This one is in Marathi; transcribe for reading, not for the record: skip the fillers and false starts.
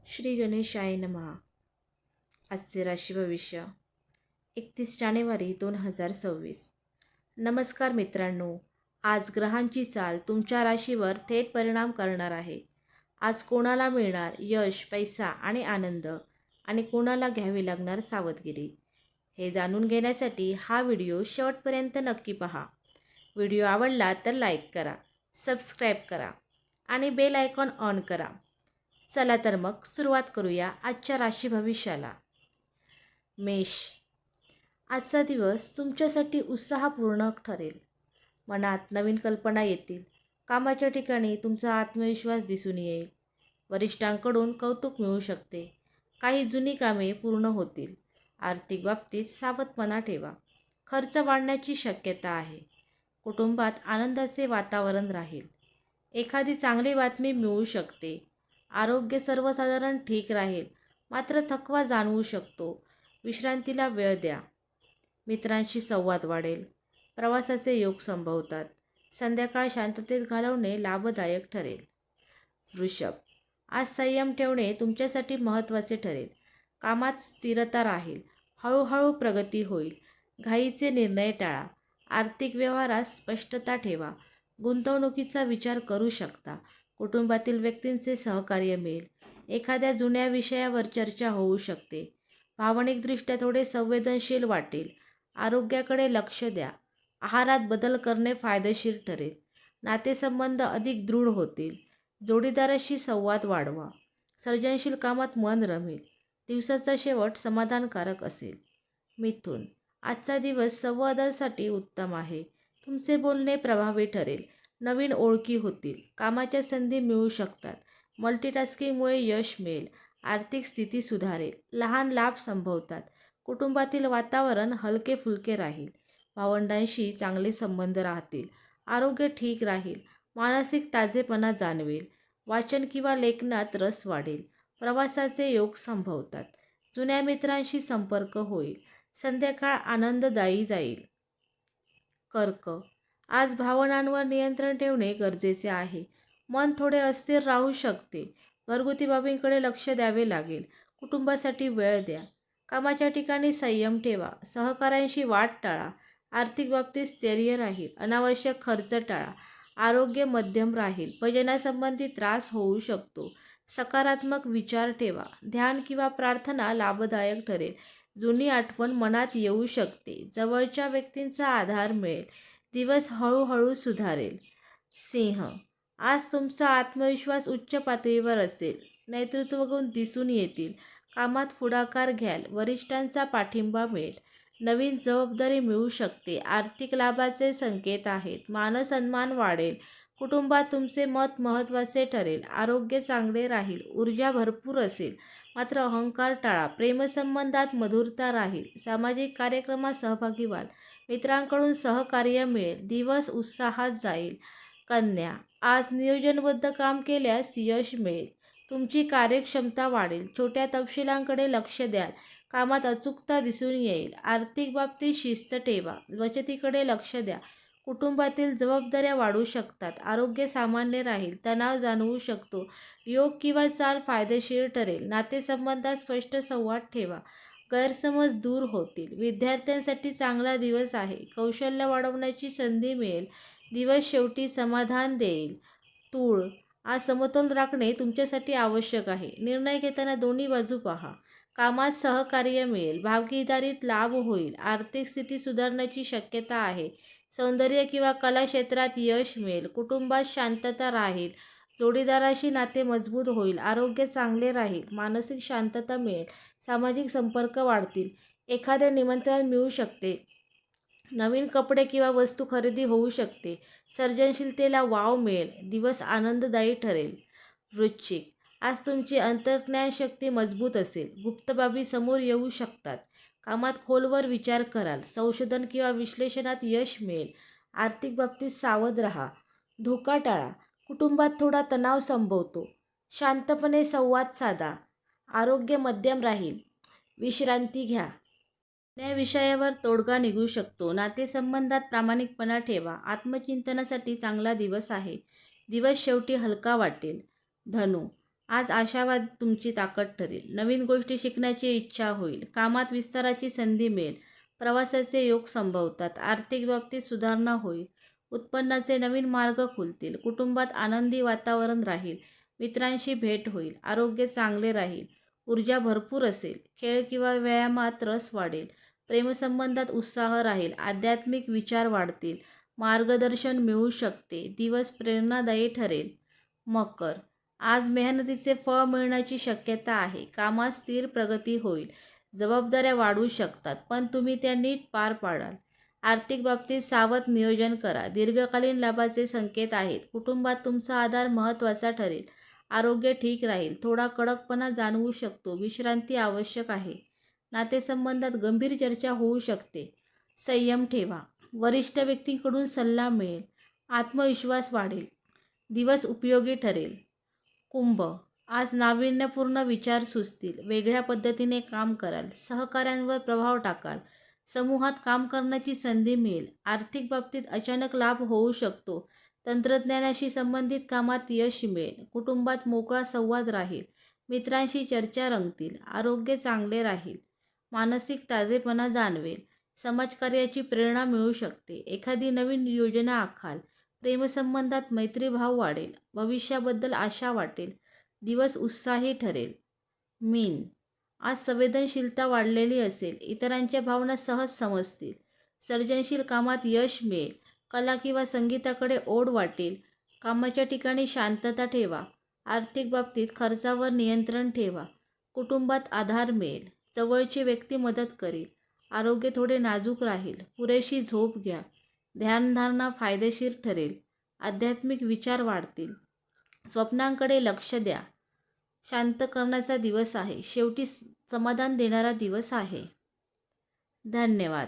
श्री गणेशाय नमः. आजचे राशी भविष्य 31 जानेवारी 2026. नमस्कार मित्रांनो. आज ग्रहांची चाल तुमच्या राशीवर थेट परिणाम करणार आहे. आज कोणाला मिळणार यश, पैसा आणि आनंद आणि कोणाला घ्यावी लागणार सावधगिरी, हे जाणून घेण्यासाठी हा व्हिडिओ शेवटपर्यंत नक्की पहा. व्हिडिओ आवडला तर लाईक करा, सबस्क्राईब करा आणि बेल आयकॉन ऑन करा. चला तर मग सुरुवात करूया आजच्या राशी भविष्याला. मेष. आजचा दिवस तुमच्यासाठी उत्साहपूर्ण ठरेल. मनात नवीन कल्पना येतील. कामाच्या ठिकाणी तुमचा आत्मविश्वास दिसून येईल. वरिष्ठांकडून कौतुक मिळू शकते. काही जुनी कामे पूर्ण होतील. आर्थिक बाबतीत सावधपणा ठेवा. खर्च वाढण्याची शक्यता आहे. कुटुंबात आनंदाचे वातावरण राहील. एखादी चांगली बातमी मिळू शकते. आरोग्य सर्वसाधारण ठीक राहील, मात्र थकवा जाणवू शकतो. विश्रांतीला वेळ द्या. मित्रांशी संवाद वाढेल. प्रवासाचे योग संभवतात. संध्याकाळ शांततेत घालवणे लाभदायक ठरेल. वृषभ. आज संयम ठेवणे तुमच्यासाठी महत्त्वाचे ठरेल. कामात स्थिरता राहील. हळूहळू प्रगती होईल. घाईचे निर्णय टाळा. आर्थिक व्यवहारात स्पष्टता ठेवा. गुंतवणुकीचा विचार करू शकता. कुटुंबातील व्यक्तींचे सहकार्य मिळेल. एखाद्या जुन्या विषयावर चर्चा होऊ शकते. भावनिकदृष्ट्या थोडे संवेदनशील वाटेल. आरोग्याकडे लक्ष द्या. आहारात बदल करणे फायदेशीर ठरेल. नातेसंबंध अधिक दृढ होतील. जोडीदाराशी संवाद वाढवा. सर्जनशील कामात मन रमेल. दिवसाचा शेवट समाधानकारक असेल. मिथुन. आजचा दिवस संवादासाठी उत्तम आहे. तुमचे बोलणे प्रभावी ठरेल. नवीन ओळखी होतील. कामाच्या संधी मिळू शकतात. मल्टीटास्किंगमुळे यश मिळेल. आर्थिक स्थिती सुधारेल. लहान लाभ संभवतात. कुटुंबातील वातावरण हलके फुलके राहील. भावंडांशी चांगले संबंध राहतील. आरोग्य ठीक राहील. मानसिक ताजेपणा जाणवेल. वाचन किंवा लेखनात रस वाढेल. प्रवासाचे योग संभवतात. जुन्या मित्रांशी संपर्क होईल. संध्याकाळ आनंददायी जाईल. कर्क. आज भावनांवर नियंत्रण ठेवणे गरजेचे आहे. मन थोडे अस्थिर राहू शकते. घरगुती बाबींकडे लक्ष द्यावे लागेल. कुटुंबासाठी वेळ द्या. कामाच्या ठिकाणी संयम ठेवा. सहकाऱ्यांशी वाद टाळा. आर्थिक बाबतीत स्थैर्य राहील. अनावश्यक खर्च टाळा. आरोग्य मध्यम राहील. वजनासंबंधी त्रास होऊ शकतो. सकारात्मक विचार ठेवा. ध्यान किंवा प्रार्थना लाभदायक ठरेल. जुनी आठवण मनात येऊ शकते. जवळच्या व्यक्तींचा आधार मिळेल. दिवस हळूहळू सुधारेल. सिंह. आज तुमचा आत्मविश्वास उच्च पातळीवर असेल. नेतृत्वगुण दिसून येतील. कामात पुढाकार घ्याल. वरिष्ठांचा पाठिंबा मिळेल. नवीन जबाबदारी मिळू शकते. आर्थिक लाभाचे संकेत आहेत. मानसन्मान वाढेल. कुटुंबात तुमचे मत महत्त्वाचे ठरेल. आरोग्य चांगले राहील. ऊर्जा भरपूर असेल, मात्र अहंकार टाळा. प्रेमसंबंधात मधुरता राहील. सामाजिक कार्यक्रमात सहभागी व्हाल. मित्रांकडून सहकार्य मिळेल. दिवस उत्साहात जाईल. कन्या. आज नियोजनबद्ध काम केल्यास यश मिळेल. तुमची कार्यक्षमता वाढेल. छोट्या तपशिलांकडे लक्ष द्याल. कामात अचूकता दिसून येईल. आर्थिक बाबतीत शिस्त ठेवा. बचतीकडे लक्ष द्या. कुटुंबातील जबाबदाऱ्या वाढू शकतात. आरोग्य सामान्य राहील. तणाव जाणवू शकतो. योग किंवा चाल फायदेशीर ठरेल. नातेसंबंधात स्पष्ट संवाद ठेवा. गैरसमज दूर होतील. विद्यार्थ्यांसाठी चांगला दिवस आहे. कौशल्य वाढवण्याची संधी मिळेल. दिवस शेवटी समाधान देईल. तूळ. आज समतोल राखणे तुमच्यासाठी आवश्यक आहे. निर्णय घेताना दोन्ही बाजू पहा. कामात सहकार्य मिळेल. भागीदारीत लाभ होईल. आर्थिक स्थिती सुधारण्याची शक्यता आहे. सौंदर्य किंवा कला क्षेत्रात यश मिळेल. कुटुंबात शांतता राहील. जोडीदाराशी नाते मजबूत होईल. आरोग्य चांगले राहील. मानसिक शांतता मिळेल. सामाजिक संपर्क वाढतील. एखादे निमंत्रण मिळू शकते. नवीन कपडे किंवा वस्तू खरेदी होऊ शकते. सर्जनशीलतेला वाव मिळेल. दिवस आनंददायी ठरेल. वृश्चिक. आज तुमची अंतर्ज्ञानशक्ती मजबूत असेल. गुप्त बाबी समोर येऊ शकतात. कामात खोलवर विचार कराल. संशोधन किंवा विश्लेषणात यश मिळेल. आर्थिक बाबतीत सावध राहा. धोका टाळा. कुटुंबात थोडा तणाव संभवतो. शांतपणे संवाद साधा. आरोग्य मध्यम राहील. विश्रांती घ्या. या विषयावर तोडगा निघू शकतो. नातेसंबंधात प्रामाणिकपणा ठेवा. आत्मचिंतनासाठी चांगला दिवस आहे. दिवस शेवटी हलका वाटेल. धनु. आज आशावाद तुमची ताकद ठरेल. नवीन गोष्टी शिकण्याची इच्छा होईल. कामात विस्ताराची संधी मिळेल. प्रवासाचे योग संभवतात. आर्थिक बाबतीत सुधारणा होईल. उत्पन्नाचे नवीन मार्ग खुलतील. कुटुंबात आनंदी वातावरण राहील. मित्रांशी भेट होईल. आरोग्य चांगले राहील. ऊर्जा भरपूर असेल. खेळ किंवा व्यायामात रस वाढेल. प्रेमसंबंधात उत्साह राहील. आध्यात्मिक विचार वाढतील. मार्गदर्शन मिळू शकते. दिवस प्रेरणादायी ठरेल. मकर, आज मेहनतीचे फळ मिळण्याची शक्यता आहे. कामात स्थिर प्रगती होईल. जबाबदाऱ्या वाढू शकतात, पण तुम्ही त्या नीट पार पाडाल. आर्थिक बाबतीत सावध नियोजन करा. दीर्घकालीन लाभाचे संकेत आहेत. कुटुंबात तुमचा आधार महत्त्वाचा ठरेल. आरोग्य ठीक राहील. थोडा कडकपणा जाणवू शकतो. विश्रांती आवश्यक आहे. नातेसंबंधात गंभीर चर्चा होऊ शकते. संयम ठेवा. वरिष्ठ व्यक्तींकडून सल्ला मिळेल. आत्मविश्वास वाढेल. दिवस उपयोगी ठरेल. कुंभ, आज नाविन्यपूर्ण विचार सुचतील. वेगळ्या पद्धतीने काम कराल. सहकाऱ्यांवर प्रभाव टाकाल. समूहात काम करण्याची संधी मिळेल. आर्थिक बाबतीत अचानक लाभ होऊ शकतो. तंत्रज्ञानाशी संबंधित कामात यश मिळेल. कुटुंबात मोकळा संवाद राहील. मित्रांशी चर्चा रंगतील. आरोग्य चांगले राहील. मानसिक ताजेपणा जाणवेल. समाजकार्याची प्रेरणा मिळू शकते. एखादी नवीन योजना आखाल. प्रेमसंबंधात मैत्रीभाव वाढेल. भविष्याबद्दल आशा वाटेल. दिवस उत्साही ठरेल. मीन, आज संवेदनशीलता वाढलेली असेल. इतरांच्या भावना सहज समजतील. सर्जनशील कामात यश मिळेल. कला किंवा संगीताकडे ओढ वाटेल. कामाच्या ठिकाणी शांतता ठेवा. आर्थिक बाबतीत खर्चावर नियंत्रण ठेवा. कुटुंबात आधार मिळेल. जवळची व्यक्ती मदत करेल. आरोग्य थोडे नाजूक राहील. पुरेशी झोप घ्या. ध्यानधारणा फायदेशीर ठरेल. आध्यात्मिक विचार वाढतील. स्वप्नांकडे लक्ष द्या. शांत करण्याचा दिवस आहे. शेवटी समाधान देणारा दिवस आहे. धन्यवाद.